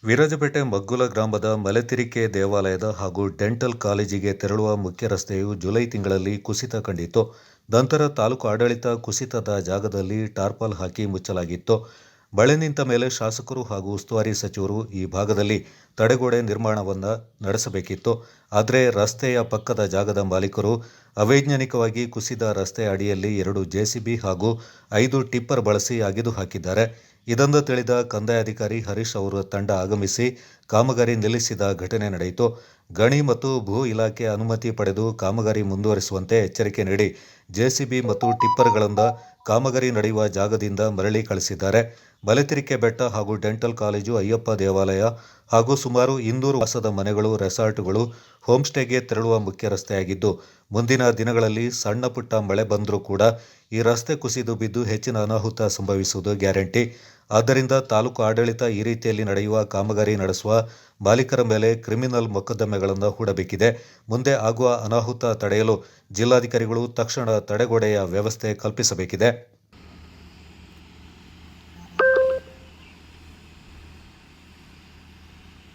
ವಿರಾಜಪೇಟೆ ಮಗ್ಗುಲ ಗ್ರಾಮದ ಮಲೆತಿರಿಕೆ ದೇವಾಲಯದ ಹಾಗೂ ಡೆಂಟಲ್ ಕಾಲೇಜಿಗೆ ತೆರಳುವ ಮುಖ್ಯ ರಸ್ತೆಯು ಜುಲೈ ತಿಂಗಳಲ್ಲಿ ಕುಸಿತ ಕಂಡಿತ್ತು. ನಂತರ ತಾಲೂಕು ಆಡಳಿತ ಕುಸಿತದ ಜಾಗದಲ್ಲಿ ಟಾರ್ಪಲ್ ಹಾಕಿ ಮುಚ್ಚಲಾಗಿತ್ತು. ಮಳೆ ನಿಂತ ಮೇಲೆ ಶಾಸಕರು ಹಾಗೂ ಉಸ್ತುವಾರಿ ಸಚಿವರು ಈ ಭಾಗದಲ್ಲಿ ತಡೆಗೋಡೆ ನಿರ್ಮಾಣವನ್ನು ನಡೆಸಬೇಕಿತ್ತು. ಆದರೆ ರಸ್ತೆಯ ಪಕ್ಕದ ಜಾಗದ ಮಾಲೀಕರು ಅವೈಜ್ಞಾನಿಕವಾಗಿ ಕುಸಿದ ರಸ್ತೆಯ ಅಡಿಯಲ್ಲಿ 2 ಜೆಸಿಬಿ ಹಾಗೂ 5 ಟಿಪ್ಪರ್ ಬಳಸಿ ಅಗೆದು ಹಾಕಿದ್ದಾರೆ. ಇದನ್ನು ತಿಳಿದ ಕಂದಾಯ ಅಧಿಕಾರಿ ಹರೀಶ್ ಅವರ ತಂಡ ಆಗಮಿಸಿ ಕಾಮಗಾರಿ ನಿಲ್ಲಿಸಿದ ಘಟನೆ ನಡೆಯಿತು. ಗಣಿ ಮತ್ತು ಭೂ ಇಲಾಖೆ ಅನುಮತಿ ಪಡೆದು ಕಾಮಗಾರಿ ಮುಂದುವರಿಸುವಂತೆ ಎಚ್ಚರಿಕೆ ನೀಡಿ ಜೆಸಿಬಿ ಮತ್ತು ಟಿಪ್ಪರ್ಗಳಿಂದ ಕಾಮಗಾರಿ ನಡೆಯುವ ಜಾಗದಿಂದ ಮರಳಿ ಕಳಿಸಿದ್ದಾರೆ. ಮಲೆತಿರಿಕೆ ಬೆಟ್ಟ ಹಾಗೂ ಡೆಂಟಲ್ ಕಾಲೇಜು, ಅಯ್ಯಪ್ಪ ದೇವಾಲಯ ಹಾಗೂ ಸುಮಾರು 200 ವಾಸದ ಮನೆಗಳು, ರೆಸಾರ್ಟ್ಗಳು, ಹೋಂಸ್ಟೇಗೆ ತೆರಳುವ ಮುಖ್ಯ ರಸ್ತೆಯಾಗಿದ್ದು, ಮುಂದಿನ ದಿನಗಳಲ್ಲಿ ಸಣ್ಣ ಪುಟ್ಟ ಮಳೆ ಬಂದರೂ ಕೂಡ ಈ ರಸ್ತೆ ಕುಸಿದು ಬಿದ್ದು ಹೆಚ್ಚಿನ ಅನಾಹುತ ಸಂಭವಿಸುವುದು ಗ್ಯಾರಂಟಿ. ಆದ್ದರಿಂದ ತಾಲೂಕು ಆಡಳಿತ ಈ ರೀತಿಯಲ್ಲಿ ನಡೆಯುವ ಕಾಮಗಾರಿ ನಡೆಸುವ ಮಾಲೀಕರ ಮೇಲೆ ಕ್ರಿಮಿನಲ್ ಮೊಕದ್ದಮೆಗಳನ್ನು ಹೂಡಬೇಕಿದೆ. ಮುಂದೆ ಆಗುವ ಅನಾಹುತ ತಡೆಯಲು ಜಿಲ್ಲಾಧಿಕಾರಿಗಳು ತಕ್ಷಣ ತಡೆಗೋಡೆಯ ವ್ಯವಸ್ಥೆ ಕಲ್ಪಿಸಬೇಕಿದೆ.